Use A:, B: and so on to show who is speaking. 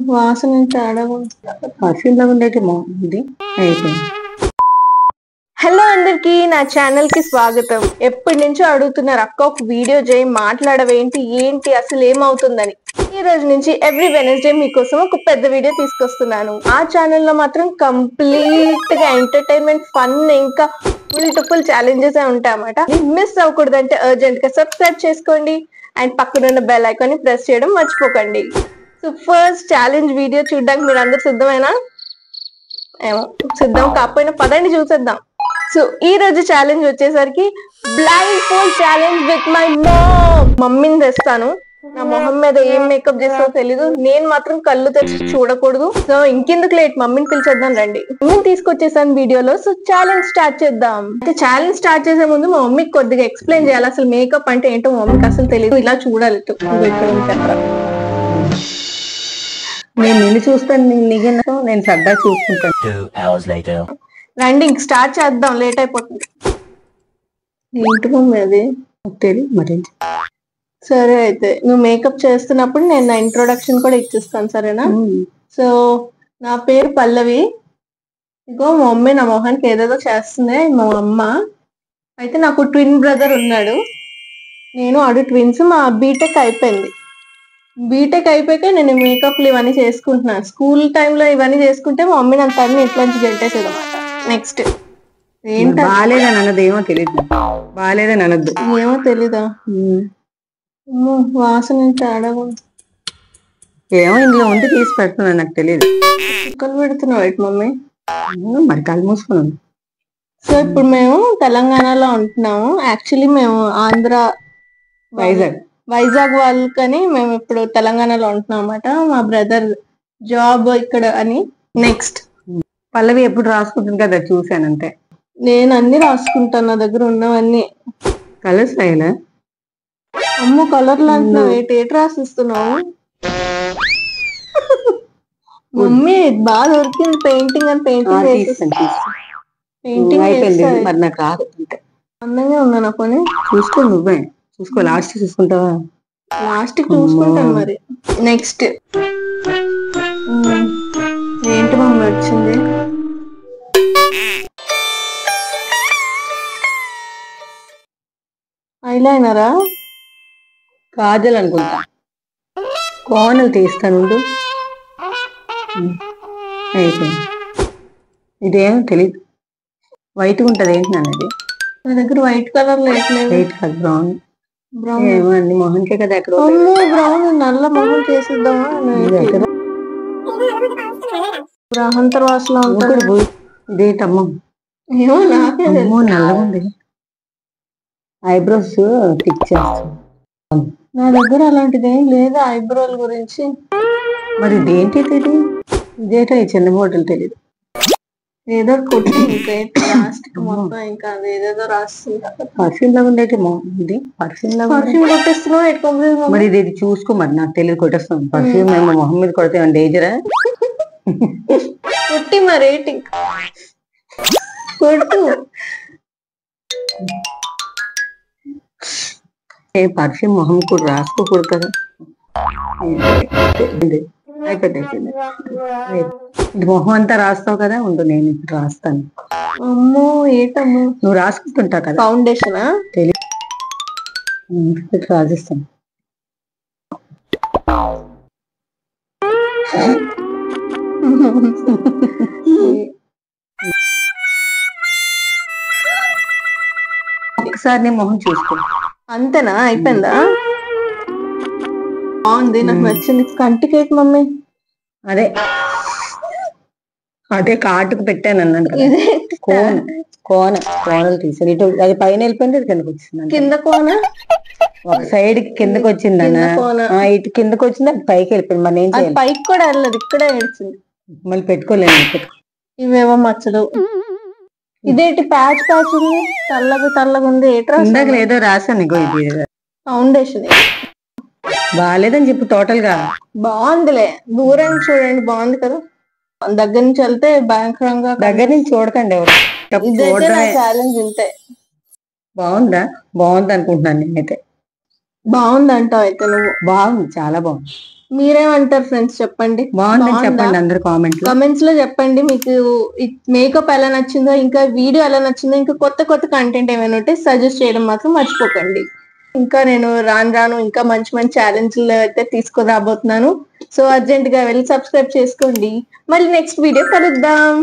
A: వాసన తేడాగా
B: పర్ఫ్యూమ్ లాగా ఉండేటి బాగుంది. అయిపోయింది.
A: హలో అందరికి, నా ఛానల్ కి స్వాగతం. ఎప్పటి నుంచో అడుగుతున్నారు, అక్క ఒక వీడియో చేయి, మాట్లాడవేంటి ఏంటి అసలు ఏమవుతుందని. ఈ రోజు నుంచి ఎవ్రీ వెనస్డే మీకోసం ఒక పెద్ద వీడియో తీసుకొస్తున్నాను. ఆ ఛానల్లో మాత్రం కంప్లీట్ గా ఎంటర్టైన్మెంట్, ఫన్, ఇంకా ఫుల్ ఛాలెంజెస్ ఉంటాయి అన్నమాట. మిస్ అవ్వకూడదంటే అర్జెంట్ గా సబ్స్క్రైబ్ చేసుకోండి అండ్ పక్కనున్న బెల్ ఐకాన్ ని ప్రెస్ చేయడం మర్చిపోకండి. సో ఫస్ట్ ఛాలెంజ్ వీడియో చూడడానికి మీరు అందరు సిద్ధమేనా? ఏమో సిద్ధం కాకపోయినా పదండి చూసేద్దాం. సో ఈ రోజు ఛాలెంజ్ వచ్చేసరికి blind fold challenge with my mom. మమ్మీని తెస్తాను. నా మొహం మీద ఏం మేకప్ చేస్తావో తెలీదు, నేను మాత్రం కళ్ళు తెచ్చి చూడకూడదు. సో ఇంకెందుకు లేట్, మమ్మీని పిలిచేద్దాం రండి. మమ్మీని తీసుకొచ్చేసాను వీడియోలో. సో ఛాలెంజ్ స్టార్ట్ చేద్దాం. అయితే ఛాలెంజ్ స్టార్ట్ చేసే ముందు మా మమ్మీకి కొద్దిగా ఎక్స్ప్లెయిన్ చేయాలి, అసలు మేకప్ అంటే ఏంటో మా మమ్మీకి అసలు తెలియదు. ఇలా చూడాలి, ఇక్కడ ఉంటారా?
B: నేను నిన్ను చూస్తాను, నేను సరదా చూసుకుంటాను.
A: రండి ఇంక స్టార్ట్ చేద్దాం, లేట్ అయిపోతుంది. ఏంటి మమ్మీ అది?
B: తెలియదు మరి.
A: సరే అయితే నువ్వు మేకప్ చేస్తున్నప్పుడు నేను నా ఇంట్రొడక్షన్ కూడా ఇచ్చేస్తాను, సరేనా? సో నా పేరు పల్లవి. ఇగో మా మమ్మీ నా మొహానికి ఏదేదో చేస్తుంది, మా అమ్మ. అయితే నాకు ట్విన్ బ్రదర్ ఉన్నాడు, నేను ఆడు ట్విన్స్. మా బీటెక్ అయిపోయింది. బీటెక్ అయిపోయాక నేను మేకప్లు ఇవన్నీ చేసుకుంటున్నాను. స్కూల్ టైంలో ఇవన్నీ చేసుకుంటే మా మమ్మీ నన్ను తన్ని ఇంట్లోంచి గెంటేసేది అనమాట. నెక్స్ట్
B: ఏంటి? బాగాలేదని అన్నది ఏమో తెలియదు. బాగాలేదని అనద్దు.
A: ఏమో తెలీదా? వాసన తేడాగా
B: ఏమో ఇందులో ఉండి తీసి పెడుతున్నా, నాకు తెలియదు.
A: కుక్కలు పెడుతున్నావు ఏంటి మమ్మీ?
B: మరి కళ్ళు మూసుకున్నాను.
A: సో ఇప్పుడు మేము తెలంగాణలో ఉంటున్నాము. యాక్చువల్లీ మేము ఆంధ్ర వైజాగ్ వాళ్ళకని మేము ఇప్పుడు తెలంగాణలో ఉంటున్నాం అన్నమాట. మా బ్రదర్ జాబ్ ఇక్కడ అని. నెక్స్ట్
B: పల్లవి ఎప్పుడు రాసుకుంటుంది కదా, చూసానంటే.
A: నేను అన్ని రాసుకుంటాను, నా దగ్గర ఉన్నవన్నీ.
B: కలర్స్ రాయలా?
A: అమ్మో కలర్లు అంటున్నావు, ఏటి రాసిస్తున్నావు? మమ్మీ బాగా దొరికింది పెయింటింగ్ అని. పెయింటింగ్
B: అయిపోయింది. మరి నాకు రాదు.
A: అందంగా ఉన్నాను కొని.
B: చూసుకో, నువ్వే చూసుకో. లాస్ట్ చూసుకుంటావా?
A: లాస్ట్ చూసుకుంటాను మరి. నెక్స్ట్ ఏంటి మమ్మీ వచ్చింది? ఐలైనరా?
B: కాజల్ అనుకుంటా. కోనలు తీస్తాను. అయిపోయింది. ఇదేమో తెలీదు. వైట్ ఉంటది. ఏంటి నాన్నది?
A: నా దగ్గర వైట్ కలర్ లేదు.
B: వైట్ కాదు, బ్రౌన్. బ్రౌన్ ఏమో అన్ని మొహంకే కదా. ఎక్కడ
A: బ్రౌన్ నల్ల మొహం చేసిద్దామా? గ్రహంతర వాసన ఉంటుంది.
B: ఇదేంటమ్మో?
A: ఏమో నాకే
B: నల్లగా ఉంది. ఐబ్రోస్ టిక్ చేస్తాను.
A: నా దగ్గర అలాంటిది ఏం లేదు ఐబ్రోల గురించి.
B: మరి ఇదేంటి? ఇదేటో ఈ చిన్న బాటిల్ తెలియదు.
A: ఏదో కొట్టి లాస్ట్ మొత్తం ఇంకా ఏదేదో రాస్తుంది.
B: పర్ఫ్యూమ్ లాగా ఉండేటి బాగుంది.
A: పర్ఫ్యూమ్ కొట్టేస్తున్నావు.
B: మరి ఇది చూసుకో, మరి నాకు తెలియదు. కొట్టేస్తాను. పర్ఫ్యూమ్ ఏమో మొహం మీద కొడితే ఏమన్నా డేంజరా?
A: కొట్టి మరి కొట్టు.
B: పర్ఫ్యూమ్ మొహం కూడా రాసుకోకూడదు కదా. అయిపోయింది. ఇది మొహం అంతా రాస్తావు కదా, ఉండు నేను ఇప్పుడు రాస్తాను.
A: అమ్మో ఏటమ్మో,
B: నువ్వు రాసుకుంటుంటావు కదా.
A: ఫౌండేషనా?
B: తెలియదు, రాసిస్తాను. ఒకసారి నీ మొహం చూసుకో.
A: అంతేనా? అయిపోయిందా? బాగుంది, నాకు నచ్చింది. కంటికేట్ మమ్మీ?
B: అదే కాటుకు పెట్టాను అన్నాను కదా. కోనలు తీసాను. ఇటు అది పైన వెళ్ళిపోయింది, అది కిందకి వచ్చింది.
A: కింద కోన
B: ఒక సైడ్ కిందకి వచ్చింది అన్న. ఇటు కిందకి వచ్చింది, అది పైకి వెళ్ళిపోయింది. మరి నేను
A: పైకి కూడా వెళ్ళదు, ఇక్కడే ఏడ్చింది.
B: మళ్ళీ పెట్టుకోలేను.
A: ఇవేవో మచ్చలు. ఇదేంటి ప్యాచ్ ఉంది, తెల్లగా ఉంది.
B: ఇందాక ఏదో రాసాను. ఇది
A: ఫౌండేషన్
B: బాగాలేదని చెప్పు. టోటల్ గా
A: బాగుందిలే. దూరం చూడండి, బాగుంది కదా. దగ్గర నుంచి వెళ్తే భయంకరంగా.
B: దగ్గర నుంచి చూడకండి.
A: ఛాలెంజ్ ఇంతే.
B: బాగుంది అనుకుంటున్నాను నేనైతే.
A: బాగుందంటావు అయితే నువ్వు?
B: బాగుంది, చాలా బాగుంది.
A: మీరేమంటారు ఫ్రెండ్స్? చెప్పండి.
B: బాగుందని చెప్పండి అందరు కామెంట్లు.
A: కామెంట్స్ లో చెప్పండి మీకు మేకప్ ఎలా నచ్చిందో, ఇంకా వీడియో ఎలా నచ్చిందో, ఇంకా కొత్త కొత్త కంటెంట్ ఏమైనా ఉంటే సజెస్ట్ చేయడం మాత్రం మర్చిపోకండి. ఇంకా నేను రాను ఇంకా మంచి మంచి ఛాలెంజ్లు అయితే తీసుకురాబోతున్నాను. సో అర్జెంట్ గా వెళ్ళి సబ్స్క్రైబ్ చేసుకోండి. మళ్ళీ నెక్స్ట్ వీడియో కలుద్దాం.